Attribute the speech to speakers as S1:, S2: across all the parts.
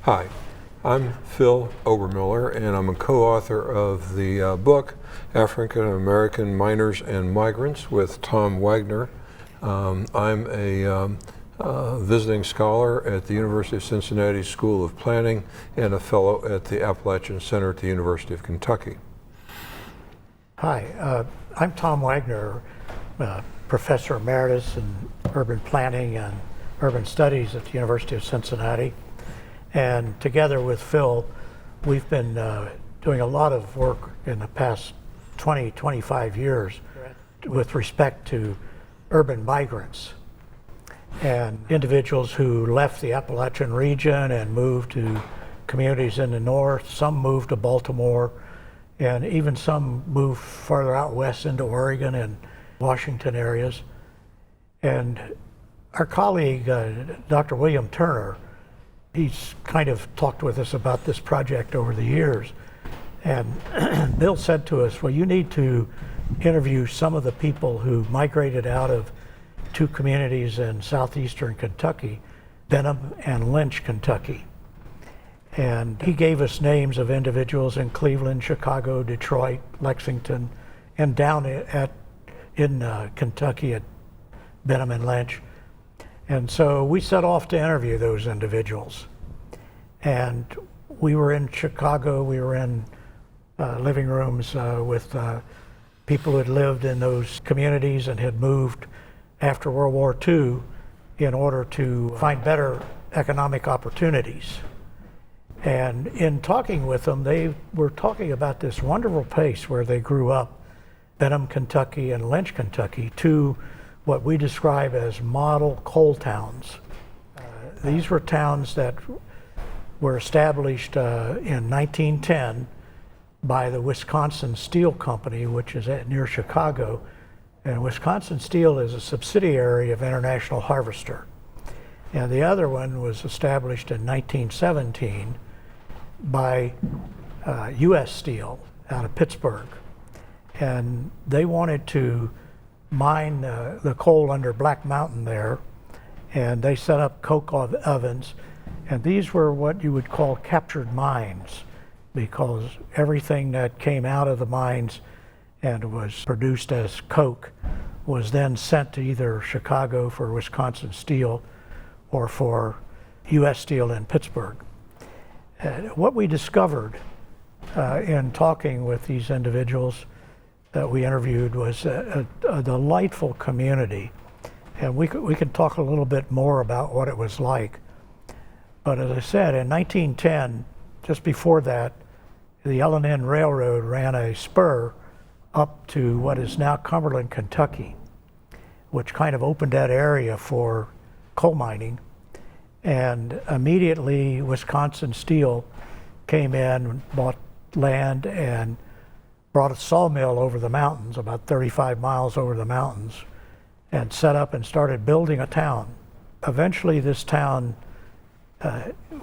S1: Hi, I'm Phil Obermiller, and I'm a co-author of the book African American Miners and Migrants with Tom Wagner. I'm a visiting scholar at the University of Cincinnati School of Planning and a fellow at the Appalachian Center at the University of Kentucky.
S2: Hi, I'm Tom Wagner, Professor Emeritus in Urban Planning and Urban Studies at the University of Cincinnati. And together with Phil, we've been doing a lot of work in the past 25 years with respect to urban migrants and individuals who left the Appalachian region and moved to communities in the north. Some moved to Baltimore, and even some moved farther out west into Oregon and Washington areas. And our colleague, Dr. William Turner, he's kind of talked with us about this project over the years. And Bill said to us, well, you need to interview some of the people who migrated out of two communities in southeastern Kentucky, Benham and Lynch, Kentucky. And he gave us names of individuals in Cleveland, Chicago, Detroit, Lexington, and down in Kentucky at Benham and Lynch. And so we set off to interview those individuals. And we were in Chicago, we were in living rooms with people who had lived in those communities and had moved after World War II in order to find better economic opportunities. And in talking with them, they were talking about this wonderful place where they grew up, Benham, Kentucky and Lynch, Kentucky, two what we describe as model coal towns. These were towns that were established in 1910 by the Wisconsin Steel Company, which is near Chicago. And Wisconsin Steel is a subsidiary of International Harvester. And the other one was established in 1917 by U.S. Steel out of Pittsburgh. And they wanted to mine the coal under Black Mountain there, and they set up coke ovens, and these were what you would call captured mines, because everything that came out of the mines and was produced as coke was then sent to either Chicago for Wisconsin Steel or for U.S. Steel in Pittsburgh. What we discovered in talking with these individuals that we interviewed was a delightful community. And we can talk a little bit more about what it was like. But as I said, in 1910, just before that, the L&N Railroad ran a spur up to what is now Cumberland, Kentucky, which kind of opened that area for coal mining. And immediately Wisconsin Steel came in, bought land, and brought a sawmill over the mountains, about 35 miles over the mountains, and set up and started building a town. Eventually this town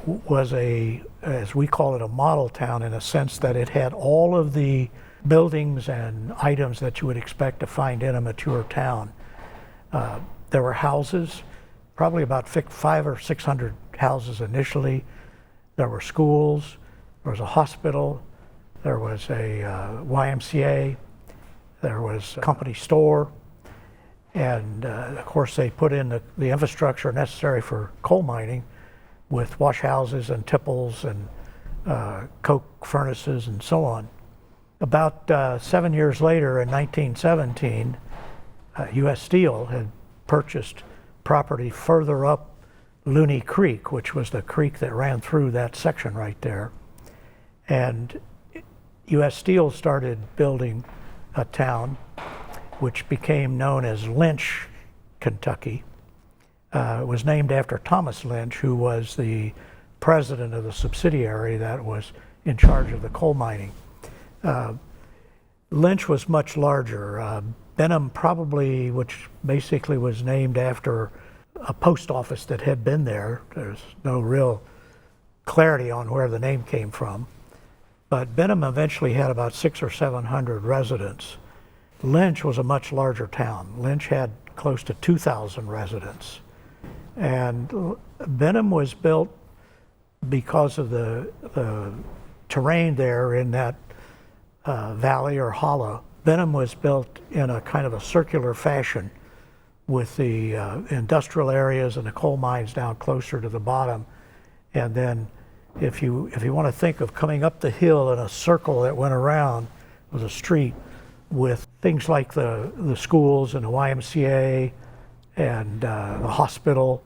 S2: was as we call it, a model town, in a sense that it had all of the buildings and items that you would expect to find in a mature town. There were houses, probably about 500 or 600 houses initially. There were schools, there was a hospital, there was a YMCA, there was a company store, and of course they put in the infrastructure necessary for coal mining with wash houses and tipples and coke furnaces and so on. About 7 years later, in 1917, U.S. Steel had purchased property further up Looney Creek, which was the creek that ran through that section right there. And U.S. Steel started building a town which became known as Lynch, Kentucky. It was named after Thomas Lynch, who was the president of the subsidiary that was in charge of the coal mining. Lynch was much larger. Benham probably, which basically was named after a post office that had been there. There's no real clarity on where the name came from. But Benham eventually had about 600 or 700 residents. Lynch was a much larger town. Lynch had close to 2,000 residents. And Benham was built because of the terrain there in that valley or hollow. Benham was built in a kind of a circular fashion with the industrial areas and the coal mines down closer to the bottom. And then if you want to think of coming up the hill in a circle that went around, it was a street with things like the schools and the YMCA and the hospital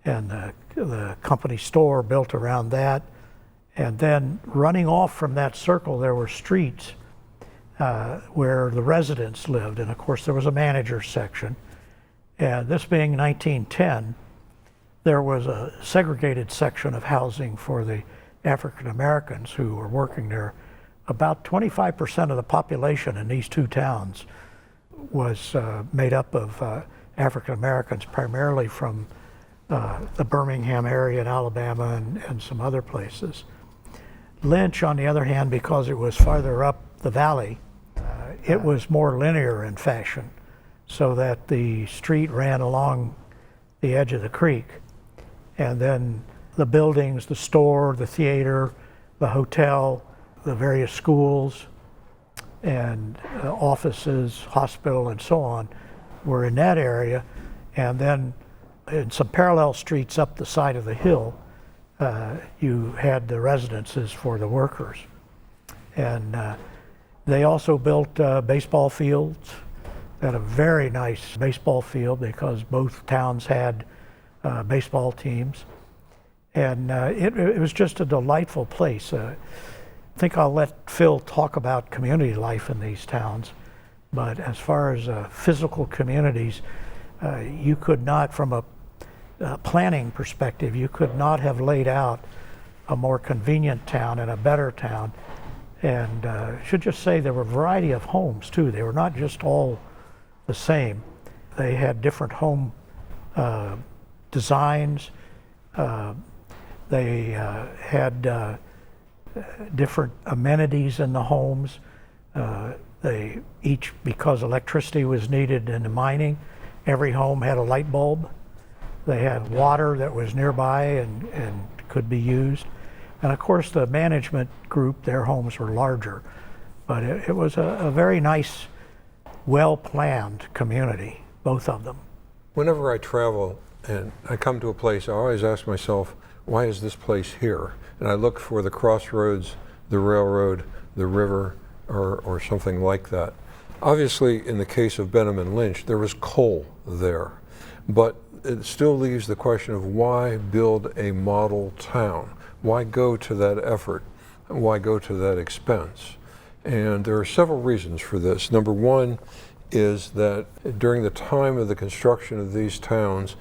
S2: and the company store built around that. And then running off from that circle, there were streets where the residents lived. And of course, there was a manager's section. And this being 1910, there was a segregated section of housing for the African Americans who were working there. About 25% of the population in these two towns was made up of African Americans, primarily from the Birmingham area in Alabama and some other places. Lynch, on the other hand, because it was farther up the valley, it was more linear in fashion, so that the street ran along the edge of the creek. And then the buildings, the store, the theater, the hotel, the various schools and offices, hospital, and so on were in that area. And then in some parallel streets up the side of the hill, you had the residences for the workers. And they also built baseball fields. They had a very nice baseball field because both towns had baseball teams. And it was just a delightful place. I think I'll let Phil talk about community life in these towns. But as far as physical communities, you could not, from a planning perspective, you could not have laid out a more convenient town and a better town. And I should just say there were a variety of homes too. They were not just all the same. They had different home designs. They had different amenities in the homes. They each, because electricity was needed in the mining, every home had a light bulb. They had water that was nearby and could be used. And of course the management group, their homes were larger. But it was a very nice, well-planned community, both of them.
S1: Whenever I travel and I come to a place, I always ask myself, why is this place here? And I look for the crossroads, the railroad, the river, or something like that. Obviously, in the case of Benham and Lynch, there was coal there, but it still leaves the question of why build a model town? Why go to that effort? Why go to that expense? And there are several reasons for this. Number one is that during the time of the construction of these towns,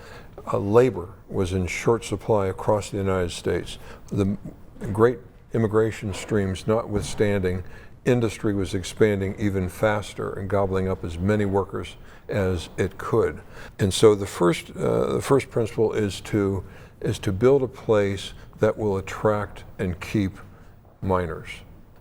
S1: labor was in short supply across the United States. The great immigration streams notwithstanding, industry was expanding even faster and gobbling up as many workers as it could. And so the first principle is to build a place that will attract and keep miners.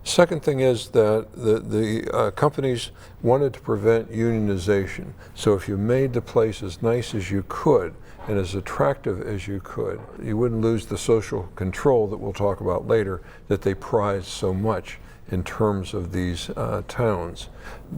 S1: Second thing is that the companies wanted to prevent unionization. So if you made the place as nice as you could and as attractive as you could, you wouldn't lose the social control that we'll talk about later that they prized so much in terms of these towns.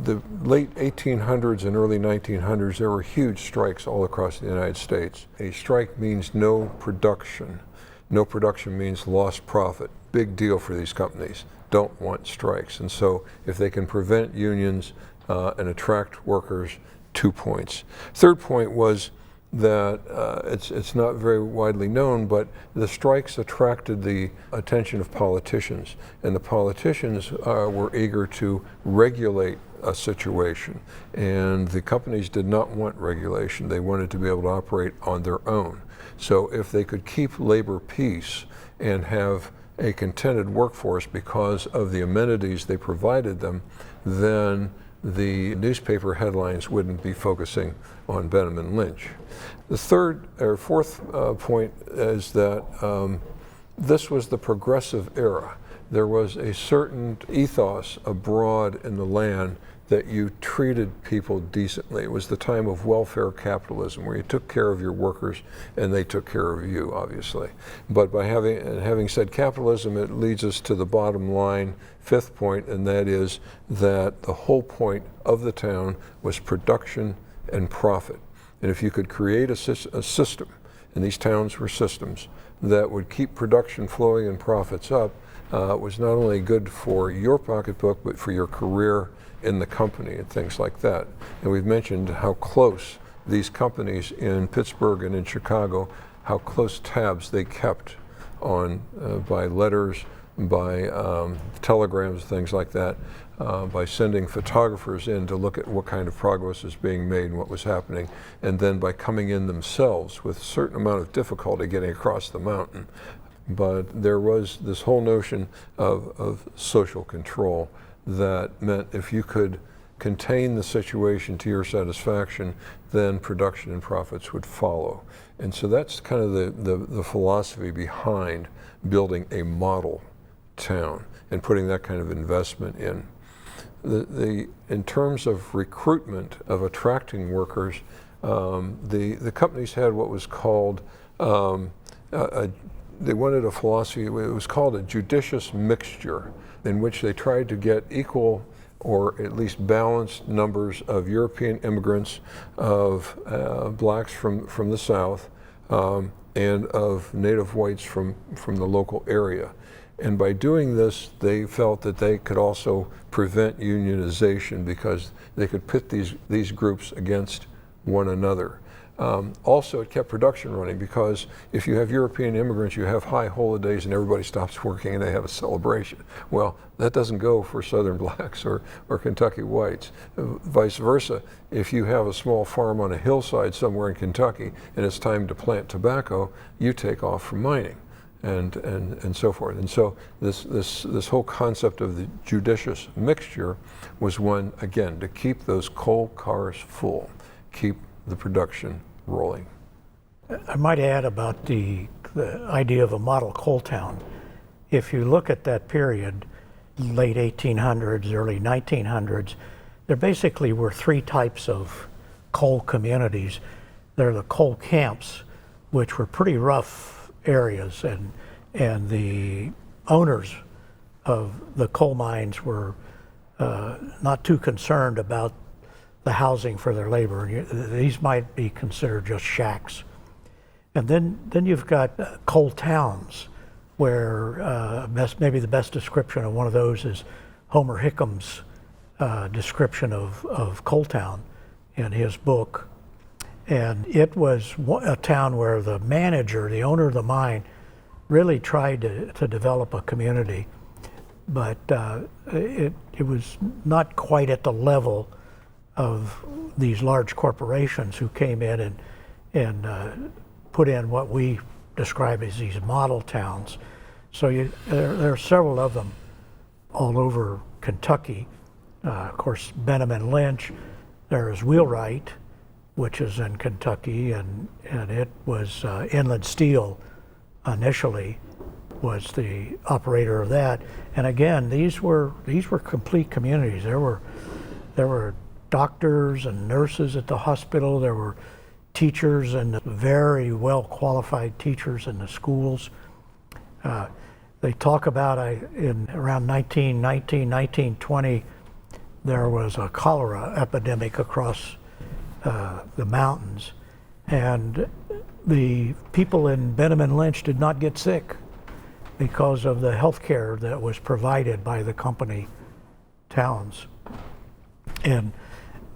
S1: The late 1800s and early 1900s, there were huge strikes all across the United States. A strike means no production. No production means lost profit. Big deal for these companies. Don't want strikes. And so if they can prevent unions and attract workers, 2 points. Third point was that it's not very widely known, but the strikes attracted the attention of politicians, and the politicians were eager to regulate a situation, and the companies did not want regulation. They wanted to be able to operate on their own. So if they could keep labor peace and have a contented workforce because of the amenities they provided them, then the newspaper headlines wouldn't be focusing on Benham and Lynch. The third or fourth point is that this was the progressive era. There was a certain ethos abroad in the land that you treated people decently. It was the time of welfare capitalism, where you took care of your workers and they took care of you, obviously. But by having said capitalism, it leads us to the bottom line, fifth point, and that is that the whole point of the town was production and profit. And if you could create a system, and these towns were systems, that would keep production flowing and profits up, it was not only good for your pocketbook, but for your career in the company and things like that. And we've mentioned how close these companies in Pittsburgh and in Chicago, how close tabs they kept on by letters, by telegrams, things like that, by sending photographers in to look at what kind of progress is being made and what was happening, and then by coming in themselves with a certain amount of difficulty getting across the mountain. But there was this whole notion of social control that meant if you could contain the situation to your satisfaction, then production and profits would follow. And so that's kind of the philosophy behind building a model town and putting that kind of investment in. In terms of recruitment, of attracting workers, the companies had what was called, they wanted a philosophy, it was called a judicious mixture, in which they tried to get equal or at least balanced numbers of European immigrants, of blacks from the South, and of native whites from the local area. And by doing this, they felt that they could also prevent unionization because they could pit these groups against one another. Also, it kept production running because if you have European immigrants, you have high holidays and everybody stops working and they have a celebration. Well, that doesn't go for Southern blacks or Kentucky whites. Vice versa, if you have a small farm on a hillside somewhere in Kentucky and it's time to plant tobacco, you take off from mining and so forth. And so this whole concept of the judicious mixture was one, again, to keep those coal cars full, keep the production rolling.
S2: I might add about the idea of a model coal town. If you look at that period, late 1800s, early 1900s, there basically were three types of coal communities. There are the coal camps, which were pretty rough areas, and the owners of the coal mines were not too concerned about the housing for their labor. These might be considered just shacks. And then you've got coal towns, where maybe the best description of one of those is Homer Hickam's description of Coal Town in his book. And it was a town where the manager, the owner of the mine, really tried to develop a community, but it was not quite at the level of these large corporations who came in and put in what we describe as these model towns. So there are several of them all over Kentucky. Of course, Benham and Lynch. There is Wheelwright, which is in Kentucky, and it was Inland Steel initially was the operator of that. And again, these were complete communities. There were doctors and nurses at the hospital. There were teachers, and very well qualified teachers in the schools. They talk about in around 1919, 1920, there was a cholera epidemic across the mountains, and the people in Benham and Lynch did not get sick because of the health care that was provided by the company towns. And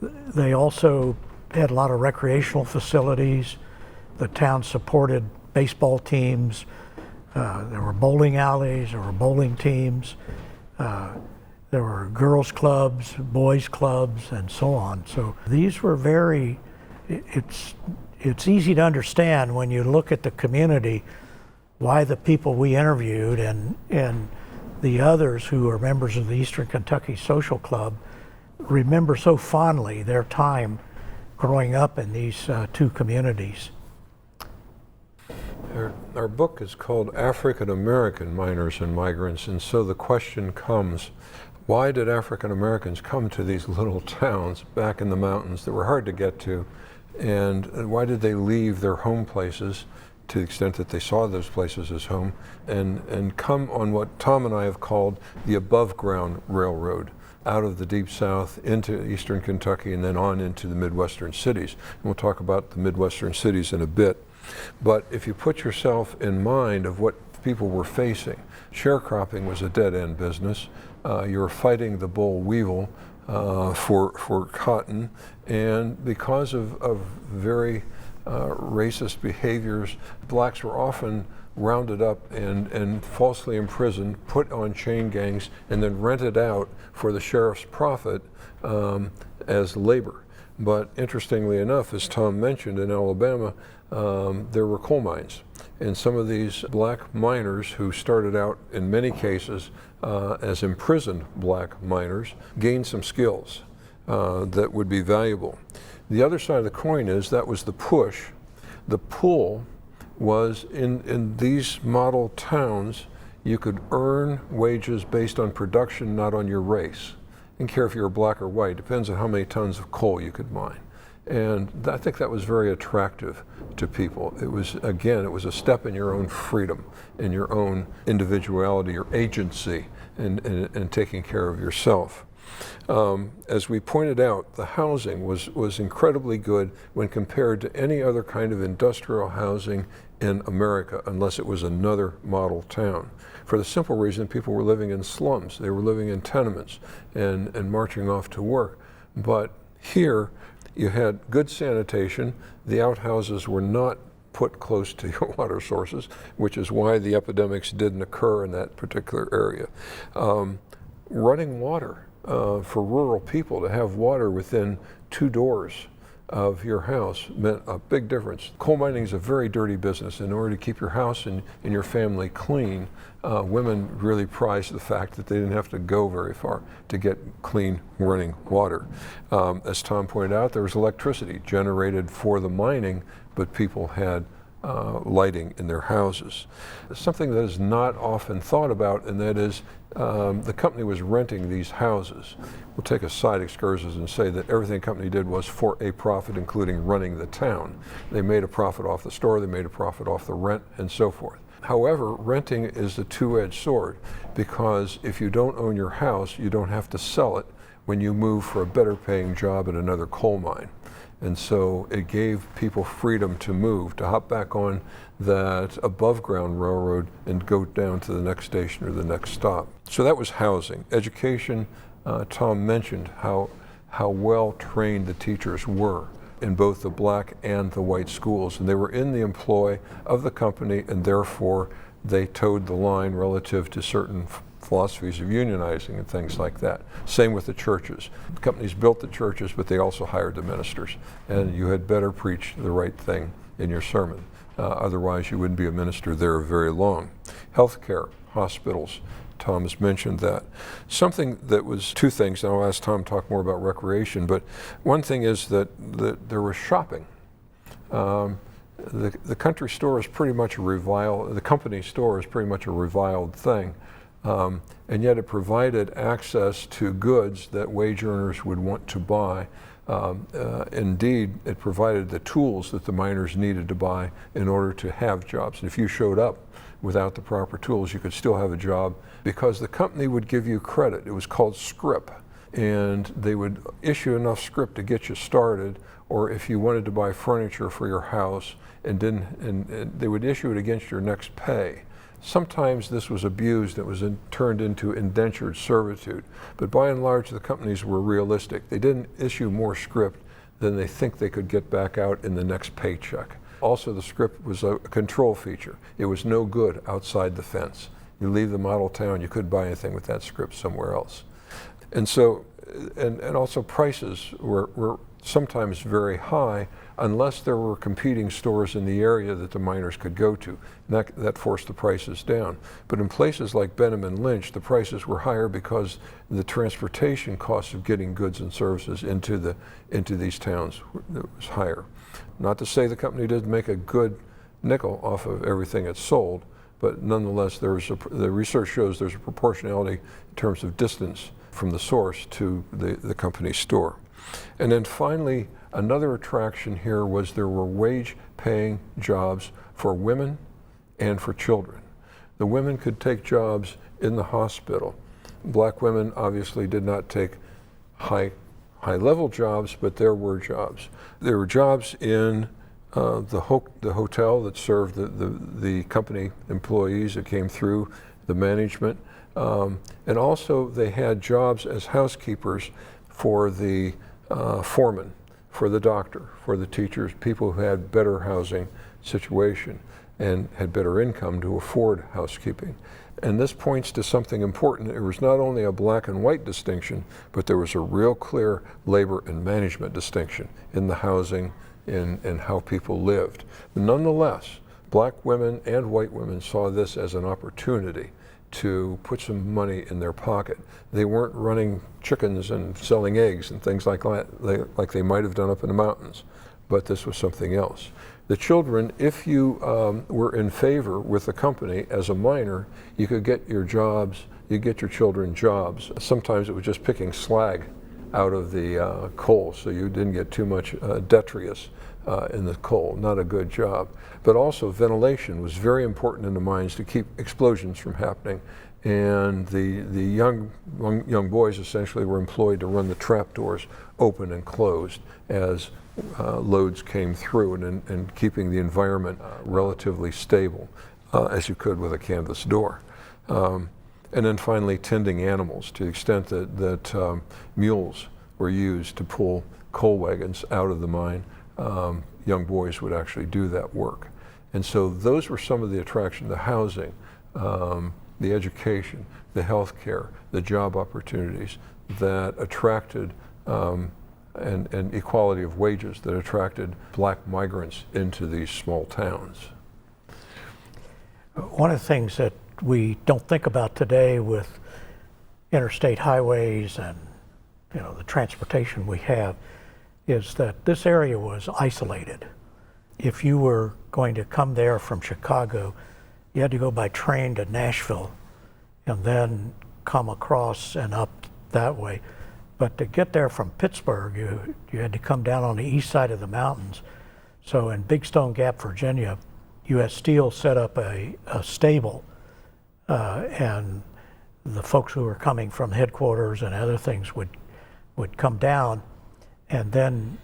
S2: they also had a lot of recreational facilities. The town supported baseball teams. There were bowling alleys, there were bowling teams. There were girls' clubs, boys' clubs, and so on. So these were it's easy to understand when you look at the community why the people we interviewed and the others who are members of the Eastern Kentucky Social Club remember so fondly their time growing up in these two communities.
S1: Our book is called African American Miners and Migrants, and so the question comes, why did African Americans come to these little towns back in the mountains that were hard to get to, and why did they leave their home places to the extent that they saw those places as home, and come on what Tom and I have called the above ground railroad, out of the Deep South into eastern Kentucky and then on into the Midwestern cities. And we'll talk about the Midwestern cities in a bit. But if you put yourself in mind of what people were facing, sharecropping was a dead-end business. You were fighting the boll weevil for cotton, and because of very racist behaviors, blacks were often rounded up and falsely imprisoned, put on chain gangs, and then rented out for the sheriff's profit as labor. But interestingly enough, as Tom mentioned, in Alabama, there were coal mines. And some of these black miners who started out, in many cases, as imprisoned black miners, gained some skills that would be valuable. The other side of the coin is that was the push. The pull was in these model towns, you could earn wages based on production, not on your race. Didn't care if you were black or white, depends on how many tons of coal you could mine. And I think that was very attractive to people. It was, again, it was a step in your own freedom, in your own individuality or agency, and taking care of yourself. As we pointed out, the housing was incredibly good when compared to any other kind of industrial housing in America, unless it was another model town. For the simple reason people were living in slums, they were living in tenements and marching off to work. But here, you had good sanitation. The outhouses were not put close to your water sources, which is why the epidemics didn't occur in that particular area. Running water. For rural people, to have water within 2 doors of your house meant a big difference. Coal mining is a very dirty business. In order to keep your house and your family clean, women really prized the fact that they didn't have to go very far to get clean running water. As Tom pointed out, there was electricity generated for the mining, but people had lighting in their houses. Something that is not often thought about, and that is the company was renting these houses. We'll take a side excursion and say that everything the company did was for a profit, including running the town. They made a profit off the store, they made a profit off the rent, and so forth. However, renting is a two-edged sword, because if you don't own your house, you don't have to sell it when you move for a better paying job at another coal mine. And so it gave people freedom to move, to hop back on that above ground railroad and go down to the next station or the next stop. So that was housing. Education, Tom mentioned how well trained the teachers were in both the black and the white schools. And they were in the employ of the company, and therefore they towed the line relative to certain philosophies of unionizing and things like that. Same with the churches. The companies built the churches, but they also hired the ministers. And you had better preach the right thing in your sermon. Otherwise, you wouldn't be a minister there very long. Healthcare, hospitals, Tom has mentioned that. Something that was 2 things, and I'll ask Tom to talk more about recreation, but one thing is that there was shopping. The country store is pretty much a reviled, the company store is pretty much a reviled thing. And yet it provided access to goods that wage earners would want to buy. Indeed, it provided the tools that the miners needed to buy in order to have jobs. And if you showed up without the proper tools, you could still have a job, because the company would give you credit. It was called scrip. And they would issue enough scrip to get you started, or if you wanted to buy furniture for your house, and they would issue it against your next pay. Sometimes this was abused, it was turned into indentured servitude. But by and large, the companies were realistic. They didn't issue more scrip than they think they could get back out in the next paycheck. Also, the scrip was a control feature. It was no good outside the fence. You leave the model town, you couldn't buy anything with that scrip somewhere else. And so, and also prices were sometimes very high, unless there were competing stores in the area that the miners could go to. And that forced the prices down. But in places like Benham and Lynch, the prices were higher because the transportation costs of getting goods and services into these towns was higher. Not to say the company didn't make a good nickel off of everything it sold, but nonetheless, the research shows there's a proportionality in terms of distance from the source to the company store. And then finally, another attraction here was there were wage-paying jobs for women and for children. The women could take jobs in the hospital. Black women obviously did not take high-level jobs, but there were jobs. There were jobs in the hotel that served the company employees that came through the management. And also they had jobs as housekeepers for the foreman, for the doctor, for the teachers, people who had better housing situation and had better income to afford housekeeping. And this points to something important. It was not only a black and white distinction, but there was a real clear labor and management distinction in the housing and how people lived. Nonetheless, black women and white women saw this as an opportunity to put some money in their pocket. They weren't running chickens and selling eggs and things like that, like they might have done up in the mountains, but this was something else. The children, if you were in favor with the company as a miner, you could get your jobs, you get your children jobs. Sometimes it was just picking slag out of the coal, so you didn't get too much detritus in the coal, not a good job. But also ventilation was very important in the mines to keep explosions from happening. And the young boys essentially were employed to run the trapdoors open and closed as loads came through and keeping the environment relatively stable as you could with a canvas door. And then finally tending animals to the extent that mules were used to pull coal wagons out of the mine. Young boys would actually do that work. And so those were some of the attraction, the housing, the education, the health care, the job opportunities that attracted and equality of wages that attracted black migrants into these small towns.
S2: One of the things that we don't think about today with interstate highways and the transportation we have is that this area was isolated. If you were going to come there from Chicago, you had to go by train to Nashville and then come across and up that way. But to get there from Pittsburgh, you had to come down on the east side of the mountains. So in Big Stone Gap, Virginia, U.S. Steel set up a stable, and the folks who were coming from headquarters and other things would come down, and then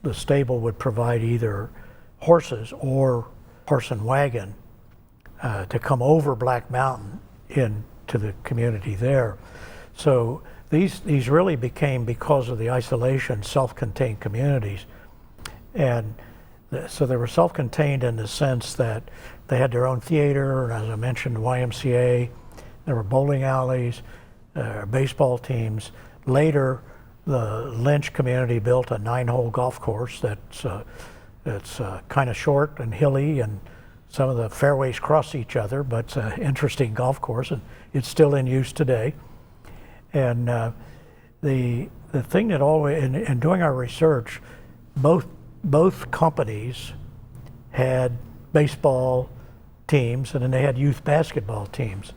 S2: the stable would provide either horses or horse and wagon to come over Black Mountain into the community there. So these really became, because of the isolation, self-contained communities. And so they were self-contained in the sense that they had their own theater, and as I mentioned, YMCA, there were bowling alleys, baseball teams. Later, the Lynch community built a 9-hole golf course that's kind of short and hilly, and some of the fairways cross each other, but it's an interesting golf course, and it's still in use today. And the thing that always, in doing our research, both companies had baseball teams, and then they had youth basketball teams.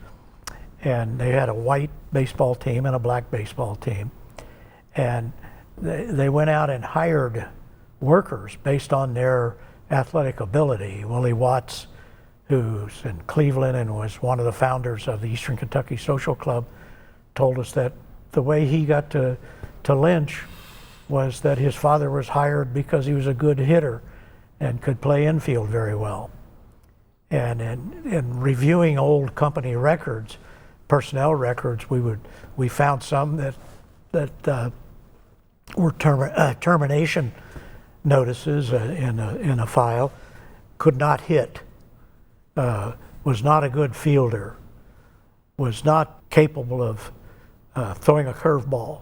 S2: And they had a white baseball team and a black baseball team. And they went out and hired workers based on their athletic ability. Willie Watts, who's in Cleveland and was one of the founders of the Eastern Kentucky Social Club, told us that the way he got to Lynch was that his father was hired because he was a good hitter and could play infield very well. And in reviewing old company records, personnel records, we found some that were termination notices in a file. Could not hit, was not a good fielder, was not capable of throwing a curveball,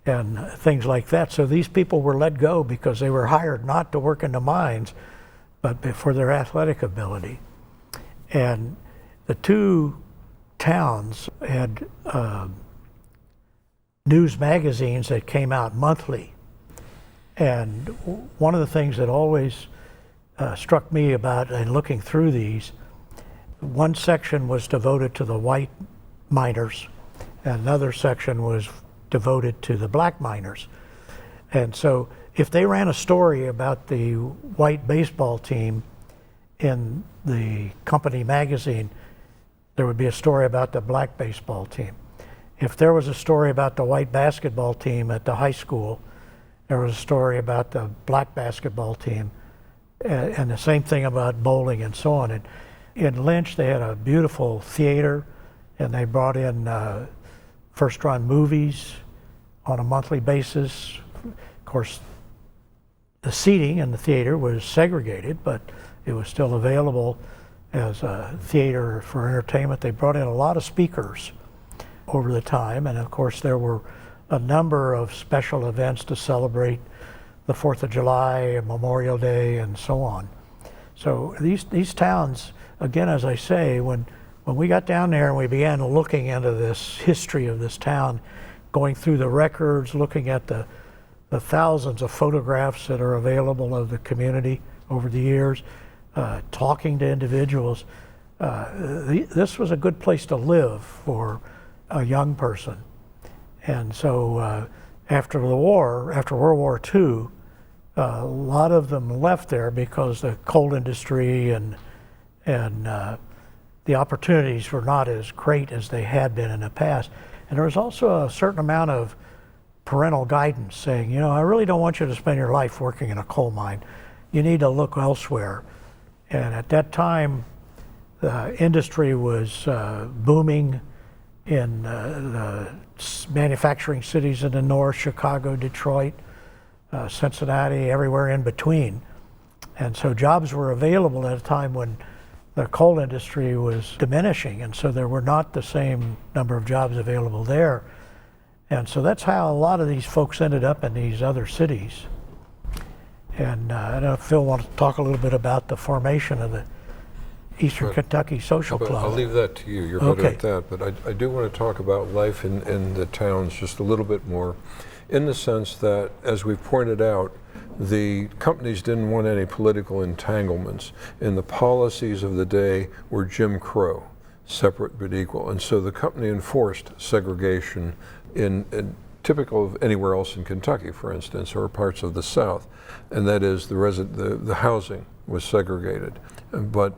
S2: and things like that. So these people were let go because they were hired not to work in the mines, but for their athletic ability. And the two towns had news magazines that came out monthly. And one of the things that always struck me about in looking through these, one section was devoted to the white miners, and another section was devoted to the black miners. And so if they ran a story about the white baseball team in the company magazine, there would be a story about the black baseball team. If there was a story about the white basketball team at the high school, there was a story about the black basketball team, and the same thing about bowling and so on. And in Lynch, they had a beautiful theater, and they brought in first-run movies on a monthly basis. Of course, the seating in the theater was segregated, but it was still available as a theater for entertainment. They brought in a lot of speakers over the time, and of course there were a number of special events to celebrate the 4th of July, Memorial Day, and so on. So these towns, again, as I say, when we got down there and we began looking into this history of this town, going through the records, looking at the thousands of photographs that are available of the community over the years, talking to individuals, this was a good place to live for a young person. And so after the war, after World War II, a lot of them left there because the coal industry and the opportunities were not as great as they had been in the past. And there was also a certain amount of parental guidance saying, you know, I really don't want you to spend your life working in a coal mine. You need to look elsewhere. And at that time, the industry was booming in the manufacturing cities in the north, Chicago, Detroit, Cincinnati, everywhere in between. And so jobs were available at a time when the coal industry was diminishing, and so there were not the same number of jobs available there. And so that's how a lot of these folks ended up in these other cities. And I don't know if Phil wants to talk a little bit about the formation of the Eastern Kentucky Social Club.
S1: I'll leave that to you. You're better at that. But I do want to talk about life in the towns just a little bit more, in the sense that, as we've pointed out, the companies didn't want any political entanglements, and the policies of the day were Jim Crow, separate but equal. And so the company enforced segregation in typical of anywhere else in Kentucky, for instance, or parts of the South, and that is the housing was segregated. But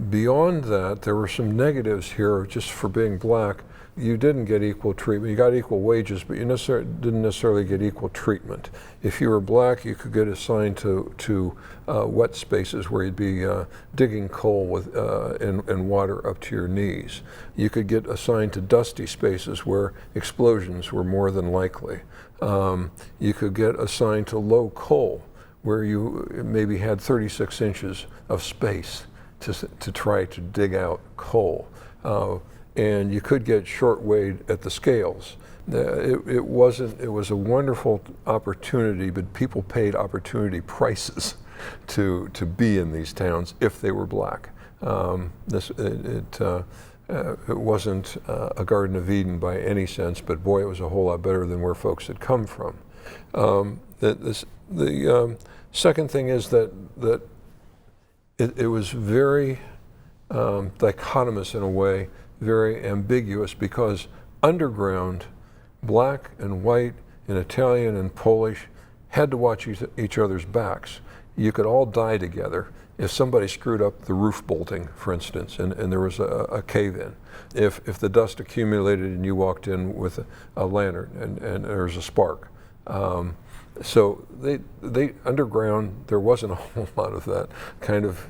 S1: beyond that, there were some negatives here just for being black. You didn't get equal treatment. You got equal wages, but you didn't necessarily get equal treatment. If you were black, you could get assigned to wet spaces where you'd be digging coal with and water up to your knees. You could get assigned to dusty spaces where explosions were more than likely. You could get assigned to low coal, where you maybe had 36 inches of space to try to dig out coal. And you could get short weighed at the scales. It was a wonderful opportunity, but people paid opportunity prices to be in these towns if they were black. It wasn't a Garden of Eden by any sense, but boy, it was a whole lot better than where folks had come from. The second thing is that it was very dichotomous in a way, very ambiguous, because underground, black and white and Italian and Polish had to watch each other's backs. You could all die together if somebody screwed up the roof bolting, for instance, and there was a cave-in. If the dust accumulated and you walked in with a lantern and there was a spark. So they underground, there wasn't a whole lot of that kind of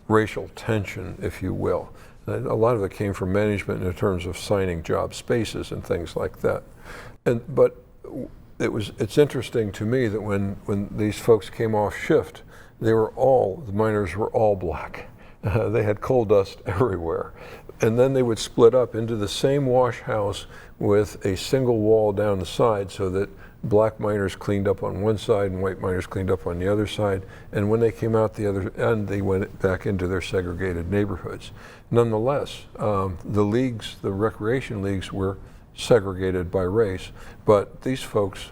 S1: racial tension, if you will. A lot of it came from management in terms of signing job spaces and things like that. But it's interesting to me that when these folks came off shift, the miners were all black. They had coal dust everywhere. And then they would split up into the same wash house with a single wall down the side, so that black miners cleaned up on one side and white miners cleaned up on the other side. And when they came out the other end, they went back into their segregated neighborhoods. Nonetheless, the recreation leagues were segregated by race, but these folks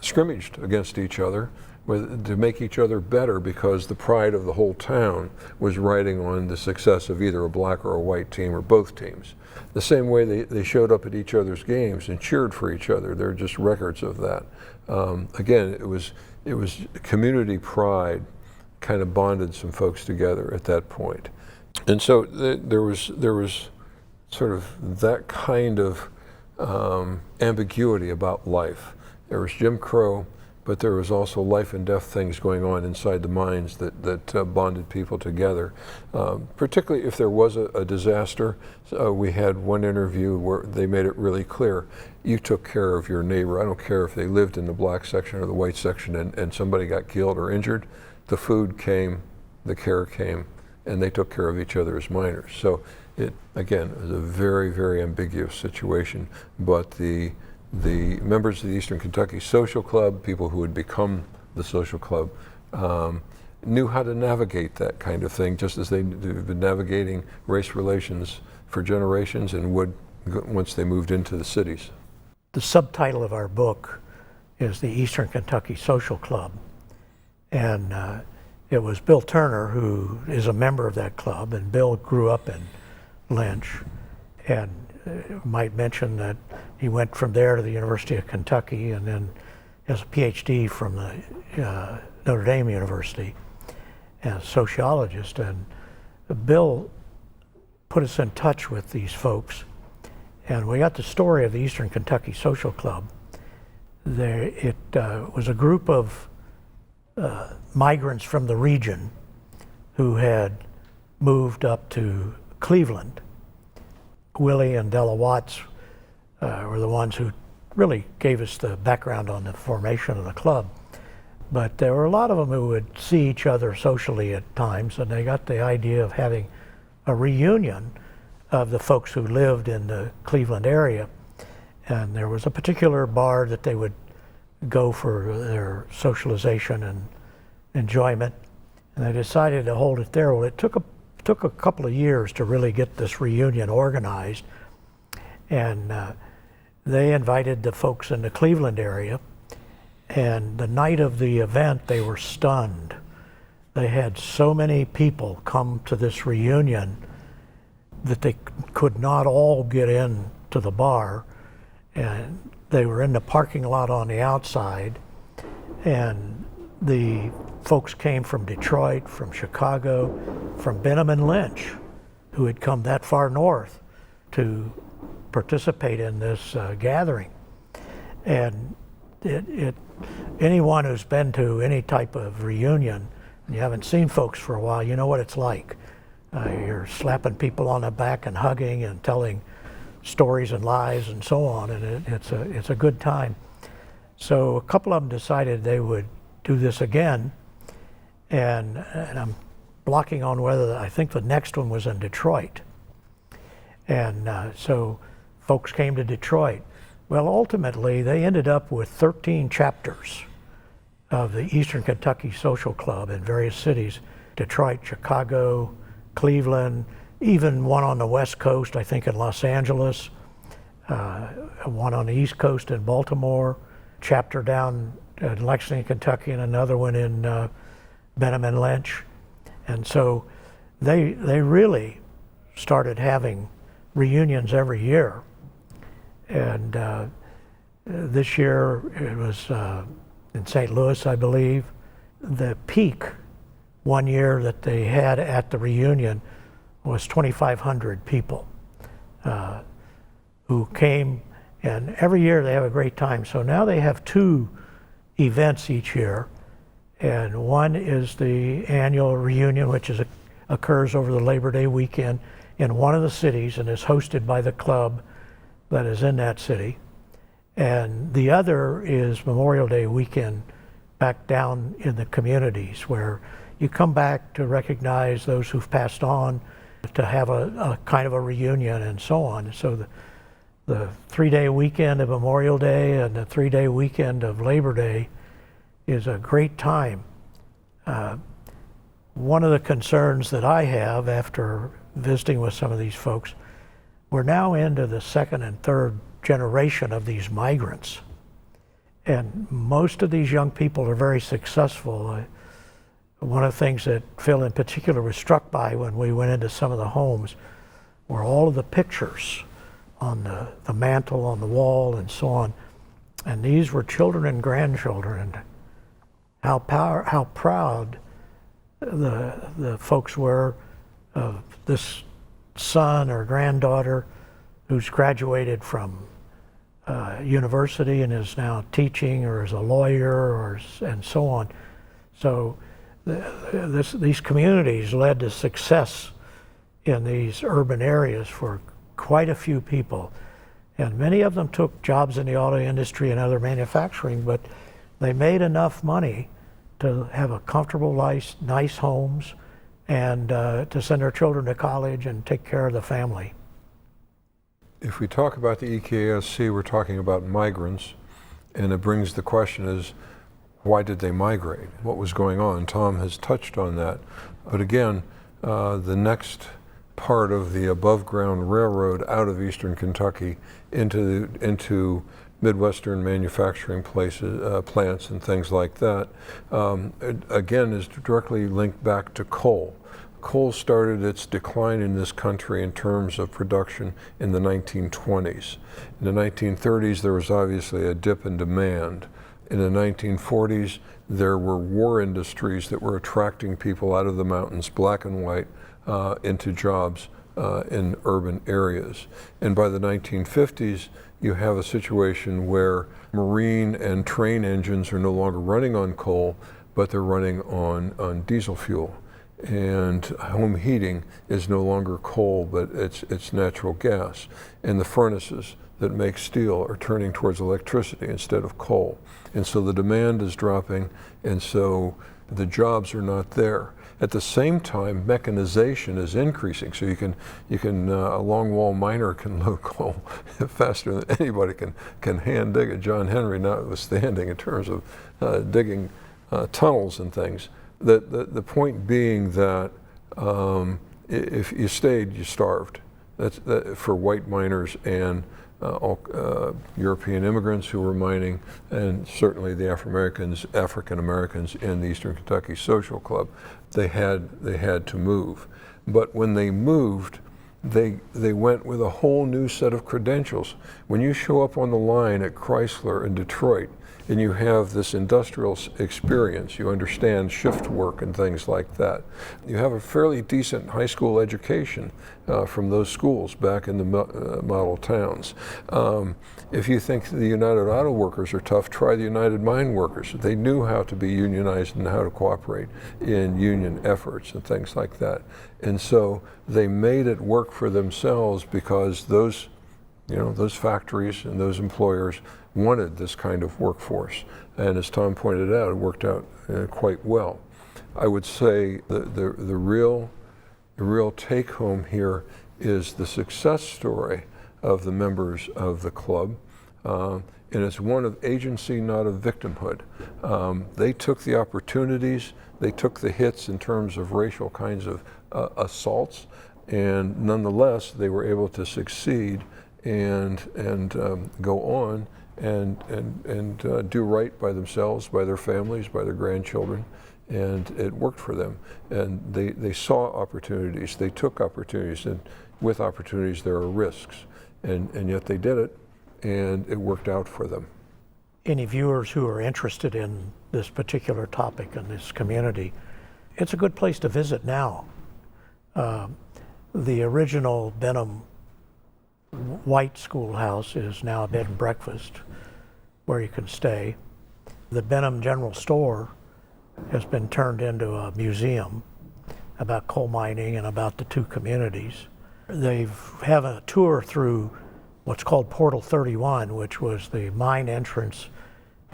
S1: scrimmaged against each other. to make each other better, because the pride of the whole town was riding on the success of either a black or a white team or both teams. The same way they showed up at each other's games and cheered for each other. There are just records of that. Again, it was community pride kind of bonded some folks together at that point. And so there was sort of that kind of ambiguity about life. There was Jim Crow, but there was also life and death things going on inside the mines that bonded people together. Particularly if there was a disaster. We had one interview where they made it really clear, you took care of your neighbor. I don't care if they lived in the black section or the white section and somebody got killed or injured. The food came, the care came, and they took care of each other as miners. So it, again, was a very, very ambiguous situation, but the members of the Eastern Kentucky Social Club, people who had become the social club, knew how to navigate that kind of thing, just as they've been navigating race relations for generations and would once they moved into the cities.
S2: The subtitle of our book is the Eastern Kentucky Social Club. And it was Bill Turner, who is a member of that club, and Bill grew up in Lynch. And might mention that he went from there to the University of Kentucky and then has a PhD from the Notre Dame University as a sociologist. And Bill put us in touch with these folks, and we got the story of the Eastern Kentucky Social Club. It was a group of migrants from the region who had moved up to Cleveland. Willie and Della Watts were the ones who really gave us the background on the formation of the club. But there were a lot of them who would see each other socially at times, and they got the idea of having a reunion of the folks who lived in the Cleveland area. And there was a particular bar that they would go for their socialization and enjoyment, and they decided to hold it there. Well, it took a couple of years to really get this reunion organized, and they invited the folks in the Cleveland area, and the night of the event they were stunned. They had so many people come to this reunion that they could not all get in to the bar, and they were in the parking lot on the outside, and the folks came from Detroit, from Chicago, from Benham and Lynch, who had come that far north to participate in this gathering. And anyone who's been to any type of reunion, and you haven't seen folks for a while, you know what it's like. You're slapping people on the back and hugging and telling stories and lies and so on, and it's a good time. So a couple of them decided they would do this again, and I'm blocking on whether, I think the next one was in Detroit. And so folks came to Detroit. Well, ultimately they ended up with 13 chapters of the Eastern Kentucky Social Club in various cities: Detroit, Chicago, Cleveland, even one on the West Coast, I think in Los Angeles, one on the East Coast in Baltimore, chapter down in Lexington, Kentucky, and another one in Benham and Lynch. And so they really started having reunions every year. And this year it was in St. Louis, I believe. The peak one year that they had at the reunion was 2,500 people who came, and every year they have a great time. So now they have two events each year, and one is the annual reunion, which occurs over the Labor Day weekend in one of the cities and is hosted by the club that is in that city. And the other is Memorial Day weekend back down in the communities, where you come back to recognize those who've passed on, to have a kind of a reunion and so on. So the 3-day weekend of Memorial Day and the 3-day weekend of Labor Day is a great time. One of the concerns that I have after visiting with some of these folks, we're now into the second and third generation of these migrants. And most of these young people are very successful. One of the things that Phil in particular was struck by when we went into some of the homes were all of the pictures on the mantle, on the wall, and so on. And these were children and grandchildren, and how proud the folks were of this son or granddaughter who's graduated from university and is now teaching or is a lawyer and so on. So these communities led to success in these urban areas for quite a few people. And many of them took jobs in the auto industry and other manufacturing, but they made enough money to have a comfortable life, nice homes, and to send their children to college and take care of the family.
S1: If we talk about the EKSC, we're talking about migrants, and it brings the question is, why did they migrate? What was going on? Tom has touched on that. But again, the next part of the above-ground railroad out of eastern Kentucky into Midwestern manufacturing places, plants and things like that, again is directly linked back to coal. Coal started its decline in this country in terms of production in the 1920s. In the 1930s, there was obviously a dip in demand. In the 1940s, there were war industries that were attracting people out of the mountains, black and white, into jobs in urban areas. And by the 1950s, you have a situation where marine and train engines are no longer running on coal, but they're running on diesel fuel. And home heating is no longer coal, but it's natural gas. And the furnaces that make steel are turning towards electricity instead of coal. And so the demand is dropping, and so the jobs are not there. At the same time, mechanization is increasing. So a long wall miner can load coal faster than anybody can hand dig it. John Henry notwithstanding in terms of digging tunnels and things. The point being that if you stayed, you starved. That's for white miners and all European immigrants who were mining, and certainly the African Americans in the Eastern Kentucky Social Club. They had to move, but when they moved, they went with a whole new set of credentials. When you show up on the line at Chrysler in Detroit, and you have this industrial experience, you understand shift work and things like that. You have a fairly decent high school education from those schools back in the model towns. If you think the United Auto Workers are tough, try the United Mine Workers. They knew how to be unionized and how to cooperate in union efforts and things like that. And so they made it work for themselves because those factories and those employers wanted this kind of workforce. And as Tom pointed out, it worked out quite well. I would say the real take home here is the success story of the members of the club. And it's one of agency, not of victimhood. They took the opportunities, they took the hits in terms of racial kinds of assaults, and nonetheless, they were able to succeed and go on and do right by themselves, by their families, by their grandchildren, and it worked for them. And they saw opportunities, they took opportunities, and with opportunities there are risks, and yet they did it, and it worked out for them.
S2: Any viewers who are interested in this particular topic in this community, it's a good place to visit now. The original Benham white schoolhouse is now a bed and breakfast where you can stay. The Benham General Store has been turned into a museum about coal mining and about the two communities. They have a tour through what's called Portal 31, which was the mine entrance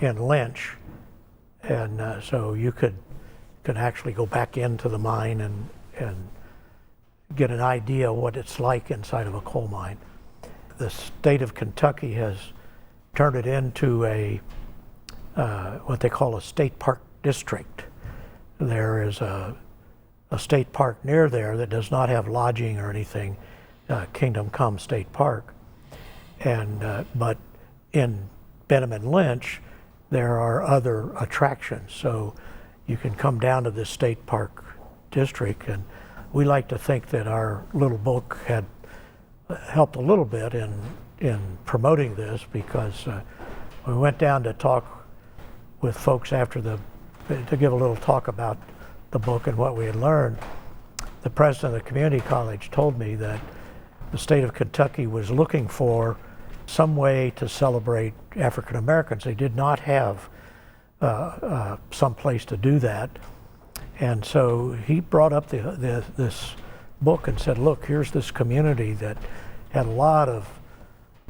S2: in Lynch. And so you could actually go back into the mine and get an idea of what it's like inside of a coal mine. The state of Kentucky has turned it into what they call a state park district. There is a state park near there that does not have lodging or anything, Kingdom Come State Park. And but in Benham and Lynch, there are other attractions. So you can come down to the state park district, and we like to think that our little book had helped a little bit in promoting this, because we went down to talk with folks to give a little talk about the book and what we had learned. The president of the community college told me that the state of Kentucky was looking for some way to celebrate African Americans. They did not have some place to do that. And so he brought up this book and said, look, here's this community that had a lot of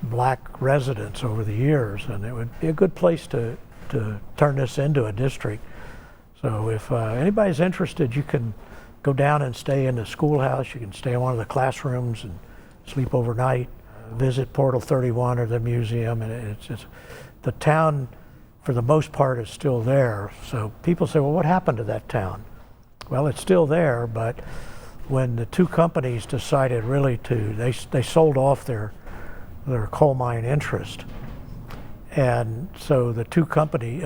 S2: black residents over the years, and it would be a good place to turn this into a district. So if anybody's interested, you can go down and stay in the schoolhouse. You can stay in one of the classrooms and sleep overnight, visit Portal 31 or the museum, and it's just, the town for the most part is still there. So people say, well, what happened to that town? Well, it's still there, but when the two companies decided really they sold off their coal mine interest. And so the two companies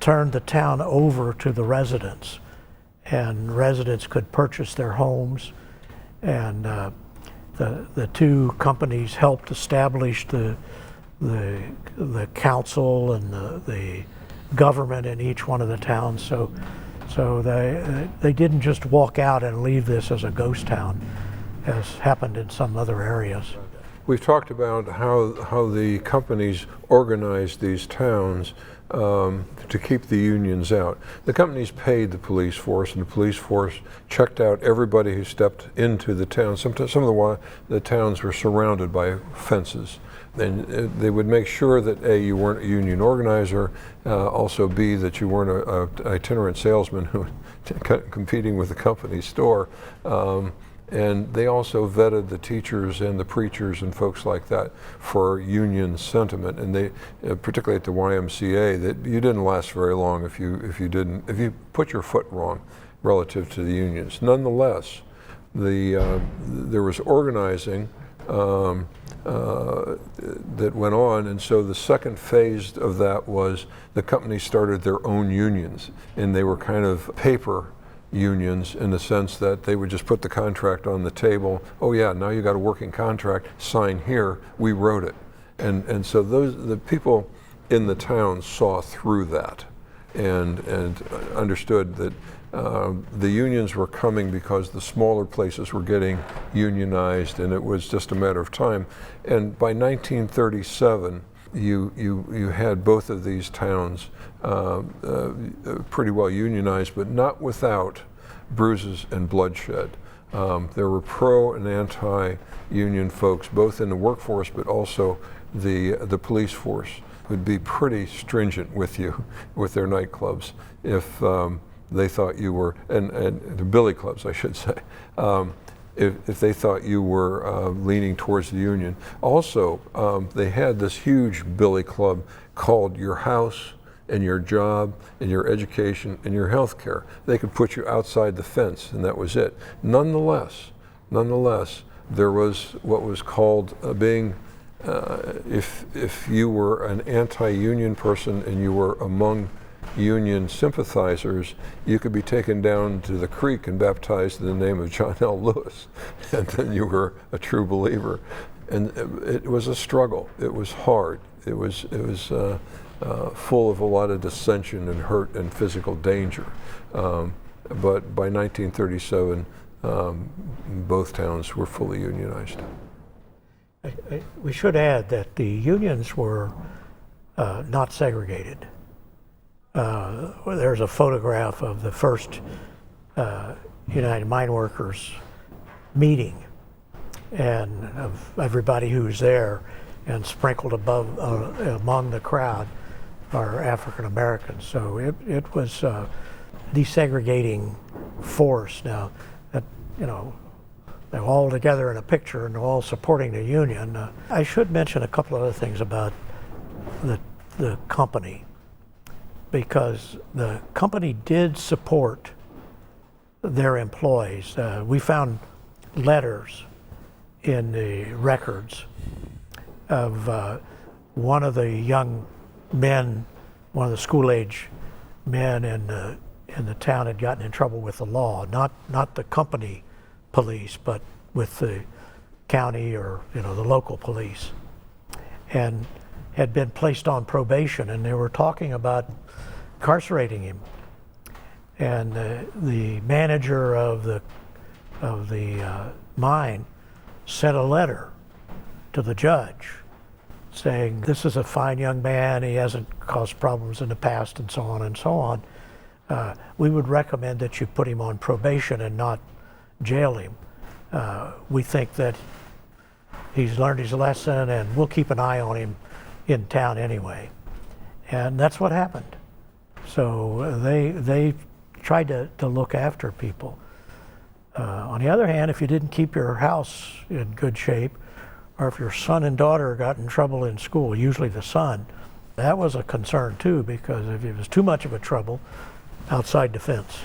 S2: turned the town over to the residents, and residents could purchase their homes, and the two companies helped establish the council and the government in each one of the towns. So they didn't just walk out and leave this as a ghost town, as happened in some other areas.
S1: We've talked about how the companies organized these towns to keep the unions out. The companies paid the police force, and the police force checked out everybody who stepped into the town. Some of the towns were surrounded by fences, and they would make sure that A, you weren't a union organizer, also B, that you weren't a itinerant salesman who competing with the company store. And they also vetted the teachers and the preachers and folks like that for union sentiment. And they, particularly at the YMCA, that you didn't last very long if you put your foot wrong relative to the unions. Nonetheless, there was organizing that went on, and so the second phase of that was the companies started their own unions, and they were kind of paper unions in the sense that they would just put the contract on the table. Oh yeah, now you got a working contract, sign here, we wrote it. And so the people in the town saw through that and understood that the unions were coming because the smaller places were getting unionized, and it was just a matter of time. And by 1937, you had both of these towns pretty well unionized, but not without bruises and bloodshed. There were pro and anti-union folks, both in the workforce, but also the police force would be pretty stringent with you, with their nightclubs, if they thought you were, and the billy clubs, I should say, if they thought you were leaning towards the union. Also, they had this huge billy club called Your House and Your Job and Your Education and Your Health Care. They could put you outside the fence, and that was it. Nonetheless, there was what was called being, if you were an anti-union person and you were among union sympathizers, you could be taken down to the creek and baptized in the name of John L. Lewis, and then you were a true believer. And it was a struggle. It was hard. It was full of a lot of dissension and hurt and physical danger. But by 1937, both towns were fully unionized.
S2: We should add that the unions were not segregated. There's a photograph of the first United Mine Workers meeting, and of everybody who was there, and sprinkled among the crowd are African Americans. So it was a desegregating force. Now, that, they're all together in a picture and they're all supporting the union. I should mention a couple other things about the company, because the company did support their employees. We found letters in the records of one of the young men one of the school-age men in the town had gotten in trouble with the law, not the company police, but with the county or the local police, and had been placed on probation, and they were talking about incarcerating him. And the manager of the mine sent a letter to the judge saying, this is a fine young man, he hasn't caused problems in the past, and so on and so on. We would recommend that you put him on probation and not jail him. We think that he's learned his lesson, and we'll keep an eye on him in town anyway. And that's what happened. So they tried to look after people. On the other hand, if you didn't keep your house in good shape, or if your son and daughter got in trouble in school, usually the son, that was a concern too, because if it was too much of a trouble, outside defense.